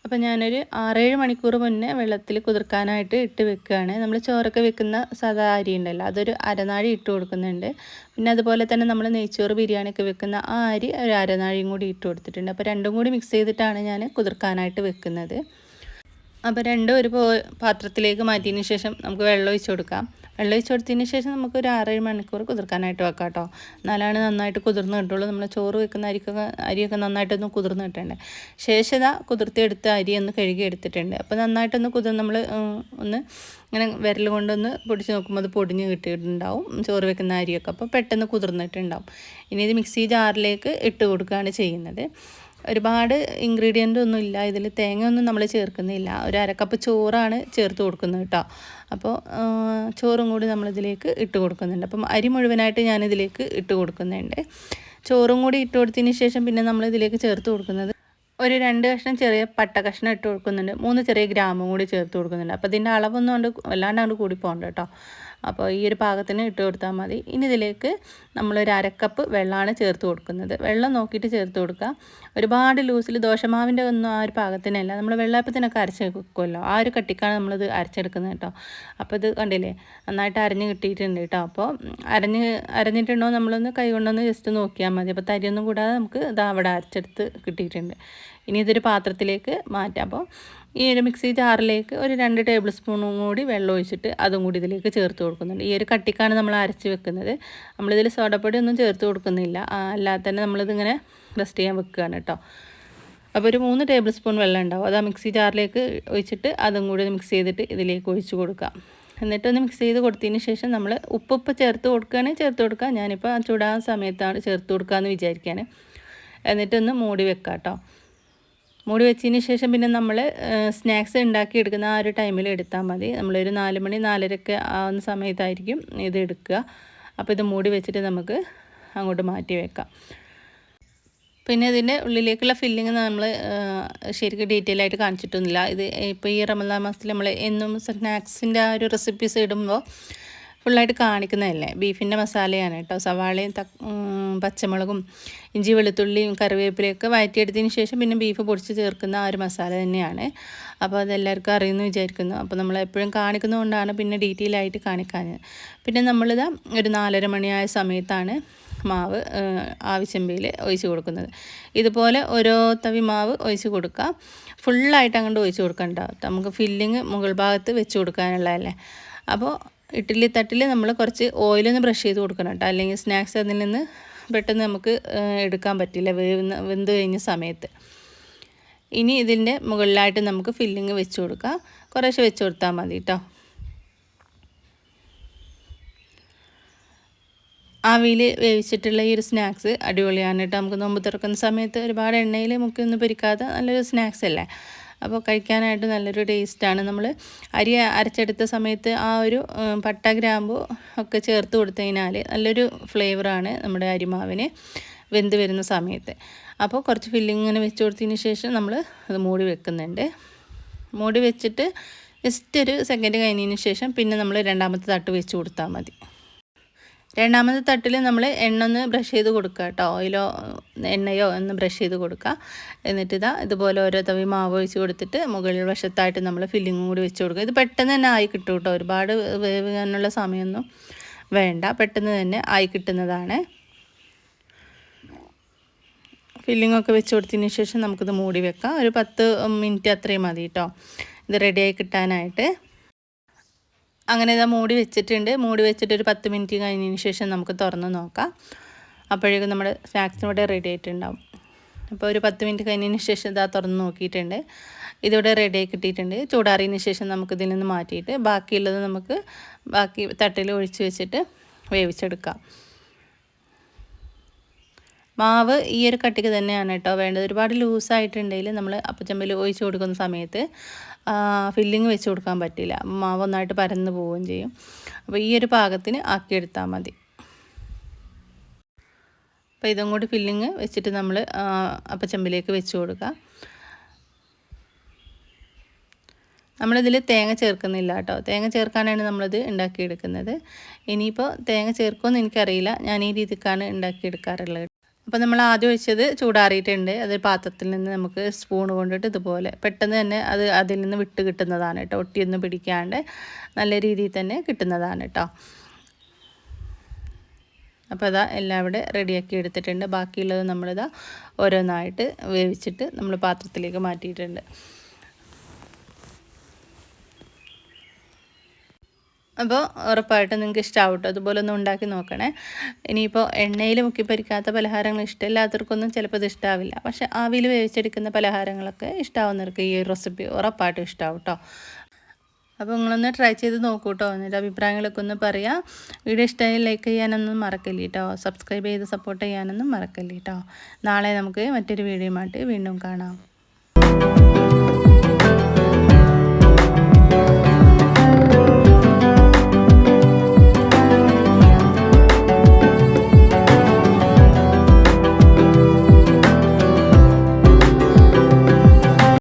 അപ്പോൾ ഞാനൊരു 6-7 മണിക്കൂർ മുന്നേ വെള്ളത്തിൽ കുതിർക്കാനായിട്ട് ഇട്ട് വെക്കുകയാണ്. നമ്മൾ ചോറൊക്കെ വെക്കുന്ന സാധാ അരി ഉണ്ടല്ലോ, അതൊരു അരനാഴി ഇട്ട് കൊടുക്കുന്നുണ്ട്. പിന്നെ അതുപോലെ തന്നെ നമ്മൾ നെയ്ച്ചോറ് ബിരിയാണിയൊക്കെ വെക്കുന്ന ആ അരി ഒരു അരനാഴിയും കൂടി ഇട്ട് കൊടുത്തിട്ടുണ്ട്. അപ്പോൾ രണ്ടും കൂടി മിക്സ് ചെയ്തിട്ടാണ് ഞാൻ കുതിർക്കാനായിട്ട് വെക്കുന്നത്. അപ്പോൾ രണ്ടും ഒരു പാത്രത്തിലേക്ക് മാറ്റിയതിന് ശേഷം നമുക്ക് വെള്ളം ഒഴിച്ച് കൊടുക്കാം. വെള്ളം ഒഴിച്ച് കൊടുത്തതിന് ശേഷം നമുക്ക് ഒരു 6-7 മണിക്കൂർ കുതിർക്കാനായിട്ട് വെക്കാം കേട്ടോ. എന്നാലാണ് നന്നായിട്ട് കുതിർന്ന് കിട്ടുള്ളൂ. നമ്മൾ ചോറ് വെക്കുന്ന അരിയൊക്കെ നന്നായിട്ടൊന്ന് കുതിർന്ന് കിട്ടണ്ടേ. ശേഷം കുതിർത്തിയെടുത്ത അരി ഒന്ന് കഴുകി എടുത്തിട്ടുണ്ട്. അപ്പോൾ നന്നായിട്ടൊന്ന് നമ്മൾ ഒന്ന് ഇങ്ങനെ വിരൽ കൊണ്ടൊന്ന് പൊടിച്ച് നോക്കുമ്പോൾ അത് പൊടിഞ്ഞ് കിട്ടിയിട്ടുണ്ടാവും ചോറ് വെക്കുന്ന അരിയൊക്കെ. അപ്പോൾ പെട്ടെന്ന് കുതിർന്നിട്ടുണ്ടാവും. ഇനി ഇത് മിക്സി ജാറിലേക്ക് ഇട്ട് കൊടുക്കുകയാണ് ചെയ്യുന്നത്. ഒരുപാട് ഇൻഗ്രീഡിയൻ്റ് ഒന്നും ഇല്ല ഇതിൽ, തേങ്ങയൊന്നും നമ്മൾ ചേർക്കുന്നില്ല. ഒരു അരക്കപ്പ് ചോറാണ് ചേർത്ത് കൊടുക്കുന്നത് കേട്ടോ. അപ്പോൾ ചോറും കൂടി നമ്മളിതിലേക്ക് ഇട്ട് കൊടുക്കുന്നുണ്ട്. അപ്പം അരി മുഴുവനായിട്ട് ഞാനിതിലേക്ക് ഇട്ട് കൊടുക്കുന്നുണ്ട്. ചോറും കൂടി ഇട്ട് കൊടുത്തതിന് ശേഷം പിന്നെ നമ്മളിതിലേക്ക് ചേർത്ത് കൊടുക്കുന്നത് ഒരു 2 കഷ്ണം ചെറിയ പട്ട കഷ്ണം ഇട്ട് കൊടുക്കുന്നുണ്ട്. 3 ചെറിയ ഗ്രാമ്പും കൂടി ചേർത്ത് കൊടുക്കുന്നുണ്ട്. അപ്പോൾ ഇതിൻ്റെ അളവൊന്നും വല്ലാണ്ട് അങ്ങോട്ട് കൂടി പോകണ്ട കേട്ടോ. അപ്പോൾ ഈ ഒരു പാകത്തിന് ഇട്ട് കൊടുത്താൽ മതി. ഇനി ഇതിലേക്ക് നമ്മളൊരു അരക്കപ്പ് വെള്ളമാണ് ചേർത്ത് കൊടുക്കുന്നത്. വെള്ളം നോക്കിയിട്ട് ചേർത്ത് കൊടുക്കുക. ഒരുപാട് ലൂസിൽ ദോശമാവിൻ്റെ ഒന്നും ആ ഒരു പാകത്തിനല്ല, നമ്മൾ വെള്ളയപ്പത്തിനൊക്കെ അരച്ച് വെക്കുമല്ലോ, ആ ഒരു കട്ടിക്കാണ് നമ്മളിത് അരച്ചെടുക്കുന്നത് കേട്ടോ. അപ്പോൾ ഇത് കണ്ടില്ലേ, നന്നായിട്ട് അരഞ്ഞ് കിട്ടിയിട്ടുണ്ട് കേട്ടോ. അപ്പോൾ അരഞ്ഞിട്ടുണ്ടോ നമ്മളൊന്ന് കൈ കൊണ്ടൊന്ന് ജസ്റ്റ് നോക്കിയാൽ മതി. അപ്പോൾ തരിയൊന്നും കൂടാതെ നമുക്ക് ഇതാ അവിടെ അരച്ചെടുത്ത് കിട്ടിയിട്ടുണ്ട്. ഇനി ഇതൊരു പാത്രത്തിലേക്ക് മാറ്റാം. അപ്പോൾ ഈ ഒരു മിക്സി ജാറിലേക്ക് ഒരു 2 ടേബിൾ സ്പൂണും കൂടി വെള്ളം ഒഴിച്ചിട്ട് അതും കൂടി ഇതിലേക്ക് ചേർത്ത് കൊടുക്കുന്നുണ്ട്. ഈ ഒരു കട്ടിക്കാണ് നമ്മൾ അരച്ച് വെക്കുന്നത്. നമ്മളിതിൽ സോഡപ്പൊടി ഒന്നും ചേർത്ത് കൊടുക്കുന്നില്ല, അല്ലാതെ തന്നെ നമ്മളിതിങ്ങനെ റെസ്റ്റ് ചെയ്യാൻ വെക്കുകയാണ് കേട്ടോ. അപ്പോൾ ഒരു 3 ടേബിൾ സ്പൂൺ വെള്ളം ഉണ്ടാവും, അത് ആ മിക്സി ജാറിലേക്ക് ഒഴിച്ചിട്ട് അതും കൂടി മിക്സ് ചെയ്തിട്ട് ഇതിലേക്ക് ഒഴിച്ച് കൊടുക്കാം. എന്നിട്ടൊന്ന് മിക്സ് ചെയ്ത് കൊടുത്തതിന് ശേഷം നമ്മൾ ഉപ്പ് ചേർത്ത് കൊടുക്കുകയാണെങ്കിൽ ചേർത്ത് കൊടുക്കുക. ഞാനിപ്പോൾ ചൂടാൻ സമയത്താണ് ചേർത്ത് കൊടുക്കുകയെന്ന് വിചാരിക്കുകയാണ്. എന്നിട്ടൊന്ന് മൂടി വെക്കാം കേട്ടോ. മൂടി വെച്ചതിന് ശേഷം പിന്നെ നമ്മൾ സ്നാക്സ് ഉണ്ടാക്കി എടുക്കുന്ന ആ ഒരു ടൈമിൽ എടുത്താൽ മതി. നമ്മളൊരു 4 മണി 4:30 ആവുന്ന സമയത്തായിരിക്കും ഇത് എടുക്കുക. അപ്പോൾ ഇത് മൂടി വെച്ചിട്ട് നമുക്ക് അങ്ങോട്ട് മാറ്റി വെക്കാം. പിന്നെ ഇതിൻ്റെ ഉള്ളിലേക്കുള്ള ഫില്ലിങ് നമ്മൾ ശരിക്കും ഡീറ്റെയിൽ ആയിട്ട് കാണിച്ചിട്ടൊന്നുമില്ല. ഇത് ഇപ്പോൾ ഈ റമദാൻ മാസത്തിൽ നമ്മൾ എന്നും സ്നാക്സിൻ്റെ ആ ഒരു റെസിപ്പീസ് ഇടുമ്പോൾ ഫുള്ളായിട്ട് കാണിക്കുന്നതല്ലേ. ബീഫിൻ്റെ മസാലയാണ് കേട്ടോ. സവാളയും പച്ചമുളകും ഇഞ്ചി വെളുത്തുള്ളിയും കറിവേപ്പിലയൊക്കെ വഴറ്റിയെടുത്തതിന് ശേഷം പിന്നെ ബീഫ് പൊടിച്ച് ചേർക്കുന്ന ആ ഒരു മസാല തന്നെയാണ്. അപ്പോൾ അതെല്ലാവർക്കും അറിയുമെന്ന് വിചാരിക്കുന്നു. അപ്പോൾ നമ്മൾ എപ്പോഴും കാണിക്കുന്നതുകൊണ്ടാണ് പിന്നെ ഡീറ്റെയിൽ ആയിട്ട് കാണിക്കാഞ്ഞത്. പിന്നെ നമ്മളിത് ഒരു 4:30 മണിയായ സമയത്താണ് മാവ് ആവിച്ചെമ്പിയിൽ ഒഴിച്ച് കൊടുക്കുന്നത്. ഇതുപോലെ ഓരോ തവി മാവ് ഒഴിച്ച് കൊടുക്കുക. ഫുള്ളായിട്ട് അങ്ങോട്ട് ഒഴിച്ച് കൊടുക്കണ്ട, നമുക്ക് ഫില്ലിങ് മുകൾ ഭാഗത്ത് വെച്ച് കൊടുക്കാനുള്ളതല്ലേ. അപ്പോൾ ഇഡ്ഡലി തട്ടിൽ നമ്മൾ കുറച്ച് ഓയിലൊന്ന് ബ്രഷ് ചെയ്ത് കൊടുക്കണം കേട്ടോ, അല്ലെങ്കിൽ സ്നാക്സ് അതിൽ നിന്ന് പെട്ടെന്ന് നമുക്ക് എടുക്കാൻ പറ്റില്ല വെന്ത് കഴിഞ്ഞ സമയത്ത്. ഇനി ഇതിൻ്റെ മുകളിലായിട്ട് നമുക്ക് ഫില്ലിങ് വെച്ച് കൊടുക്കാം. കുറേശ്ശെ വെച്ച് കൊടുത്താൽ മതി കേട്ടോ. ആവിയിൽ വേവിച്ചിട്ടുള്ള ഈ ഒരു സ്നാക്സ് അടിപൊളിയാണ് കേട്ടോ. നമുക്ക് നോമ്പ് തുറക്കുന്ന സമയത്ത് ഒരുപാട് എണ്ണയിൽ മുക്കിയൊന്നും പൊരിക്കാതെ നല്ലൊരു സ്നാക്സ് അല്ലേ. അപ്പോൾ കഴിക്കാനായിട്ട് നല്ലൊരു ടേസ്റ്റാണ്. നമ്മൾ അരി അരച്ചെടുത്ത സമയത്ത് ആ ഒരു പട്ട ഗ്രാമ്പു ഒക്കെ ചേർത്ത് കൊടുത്തു കഴിഞ്ഞാൽ നല്ലൊരു ഫ്ലേവറാണ് നമ്മുടെ അരിമാവിന് വെന്ത് വരുന്ന സമയത്ത്. അപ്പോൾ കുറച്ച് ഫില്ലിങ് ഇങ്ങനെ വെച്ച് കൊടുത്തതിന് ശേഷം നമ്മൾ അത് മൂടി വെക്കുന്നുണ്ട്. മൂടി വെച്ചിട്ട് ജസ്റ്റ് ഒരു സെക്കൻഡ് കഴിഞ്ഞതിന് ശേഷം പിന്നെ നമ്മൾ രണ്ടാമത്തെ തട്ട് വെച്ച് കൊടുത്താൽ മതി. രണ്ടാമത്തെ തട്ടിൽ നമ്മൾ എണ്ണ ഒന്ന് ബ്രഷ് ചെയ്ത് കൊടുക്കുക കേട്ടോ. ഓയിലോ എണ്ണയോ ഒന്ന് ബ്രഷ് ചെയ്ത് കൊടുക്കുക. എന്നിട്ട് ഇതുപോലെ ഓരോ തവി മാവ് ഒഴിച്ച് കൊടുത്തിട്ട് മുകളിൽ വശത്തായിട്ട് നമ്മൾ ഫില്ലിങ്ങും കൂടി വെച്ച് കൊടുക്കുക. ഇത് പെട്ടെന്ന് തന്നെ ആയി കിട്ടും കേട്ടോ, ഒരുപാട് വേവാനുള്ള സമയമൊന്നും വേണ്ട, പെട്ടെന്ന് തന്നെ ആയി കിട്ടുന്നതാണ്. ഫില്ലിങ്ങൊക്കെ വെച്ച് കൊടുത്തതിന് ശേഷം നമുക്കിത് മൂടി വെക്കാം. ഒരു 10 മിനിറ്റ് അത്രയും മതി കേട്ടോ ഇത് റെഡിയായി കിട്ടാനായിട്ട്. അങ്ങനെ ഇതാ മൂടി വെച്ചിട്ടുണ്ട്. മൂടി വെച്ചിട്ട് ഒരു 10 മിനിറ്റ് കഴിഞ്ഞതിന് ശേഷം നമുക്ക് തുറന്ന് നോക്കാം. അപ്പോഴേക്കും നമ്മുടെ സ്നാക്സ് ഇവിടെ റെഡി ആയിട്ടുണ്ടാവും. അപ്പോൾ ഒരു 10 മിനിറ്റ് കഴിഞ്ഞതിന് ശേഷം ഇതാ തുറന്ന് നോക്കിയിട്ടുണ്ട്. ഇതിവിടെ റെഡിയായി കിട്ടിയിട്ടുണ്ട്. ചൂടാറിയതിന് ശേഷം നമുക്കിതിൽ നിന്ന് മാറ്റിയിട്ട് ബാക്കിയുള്ളത് നമുക്ക് ബാക്കി തട്ടിൽ ഒഴിച്ച് വെച്ചിട്ട് വേവിച്ചെടുക്കാം. മാവ് ഈ ഒരു കട്ടിക്ക് തന്നെയാണ് കേട്ടോ വേണ്ടത്. ഒരുപാട് ലൂസായിട്ടുണ്ടെങ്കിൽ നമ്മൾ അപ്പച്ചമ്പിൽ ഒഴിച്ച് കൊടുക്കുന്ന സമയത്ത് ഫില്ലിങ് വെച്ച് കൊടുക്കാൻ പറ്റില്ല, മാവ് ഒന്നായിട്ട് പരന്ന് പോവുകയും ചെയ്യും. അപ്പോൾ ഈ ഒരു പാകത്തിന് ആക്കിയെടുത്താൽ മതി. അപ്പോൾ ഇതും കൂടി ഫില്ലിങ് വെച്ചിട്ട് നമ്മൾ അപ്പച്ചമ്പിലേക്ക് വെച്ച് കൊടുക്കുക. നമ്മളിതിൽ തേങ്ങ ചേർക്കുന്നില്ല കേട്ടോ, തേങ്ങ ചേർക്കാനാണ് നമ്മളിത് ഉണ്ടാക്കിയെടുക്കുന്നത്. ഇനിയിപ്പോൾ തേങ്ങ ചേർക്കുമെന്ന് എനിക്കറിയില്ല, ഞാൻ ഈ രീതിക്കാണ് ഉണ്ടാക്കിയെടുക്കാറുള്ളത്. അപ്പോൾ നമ്മൾ ആദ്യം വെച്ചത് ചൂടാറിയിട്ടുണ്ട്. അത് പാത്രത്തിൽ നിന്ന് നമുക്ക് സ്പൂൺ കൊണ്ടിട്ട് ഇതുപോലെ പെട്ടെന്ന് തന്നെ അത് അതിൽ നിന്ന് വിട്ട് കിട്ടുന്നതാണ് കേട്ടോ. ഒട്ടിയൊന്നും പിടിക്കാണ്ട് നല്ല രീതിയിൽ തന്നെ കിട്ടുന്നതാണ് കേട്ടോ. അപ്പോൾ അതാ എല്ലാം ഇവിടെ റെഡിയാക്കി എടുത്തിട്ടുണ്ട്. ബാക്കിയുള്ളത് നമ്മളിതാ ഓരോന്നായിട്ട് വേവിച്ചിട്ട് നമ്മൾ പാത്രത്തിലേക്ക് മാറ്റിയിട്ടുണ്ട്. അപ്പോൾ ഉറപ്പായിട്ടും നിങ്ങൾക്ക് ഇഷ്ടമാവും കേട്ടോ. അതുപോലെ ഒന്ന് ഉണ്ടാക്കി നോക്കണേ. ഇനിയിപ്പോൾ എണ്ണയിൽ മുക്കി പൊരിക്കാത്ത പലഹാരങ്ങൾ ഇഷ്ടമില്ലാത്തവർക്കൊന്നും ചിലപ്പോൾ ഇത് ഇഷ്ടാവില്ല. പക്ഷേ ആവിയിൽ വേവിച്ചെടുക്കുന്ന പലഹാരങ്ങളൊക്കെ ഇഷ്ടമാവുന്നവർക്ക് ഈ റെസിപ്പി ഉറപ്പായിട്ടും ഇഷ്ടമാവും കേട്ടോ. അപ്പോൾ നിങ്ങളൊന്ന് ട്രൈ ചെയ്ത് നോക്കൂ കേട്ടോ. എന്നിട്ട് അഭിപ്രായങ്ങളൊക്കെ ഒന്ന് പറയാം. വീഡിയോ ഇഷ്ടമായി ലൈക്ക് ചെയ്യാനൊന്നും മറക്കല്ലേ കേട്ടോ. സബ്സ്ക്രൈബ് ചെയ്ത് സപ്പോർട്ട് ചെയ്യാനൊന്നും മറക്കല്ലേ കേട്ടോ. നാളെ നമുക്ക് മറ്റൊരു വീഡിയോയുമായിട്ട് വീണ്ടും കാണാം.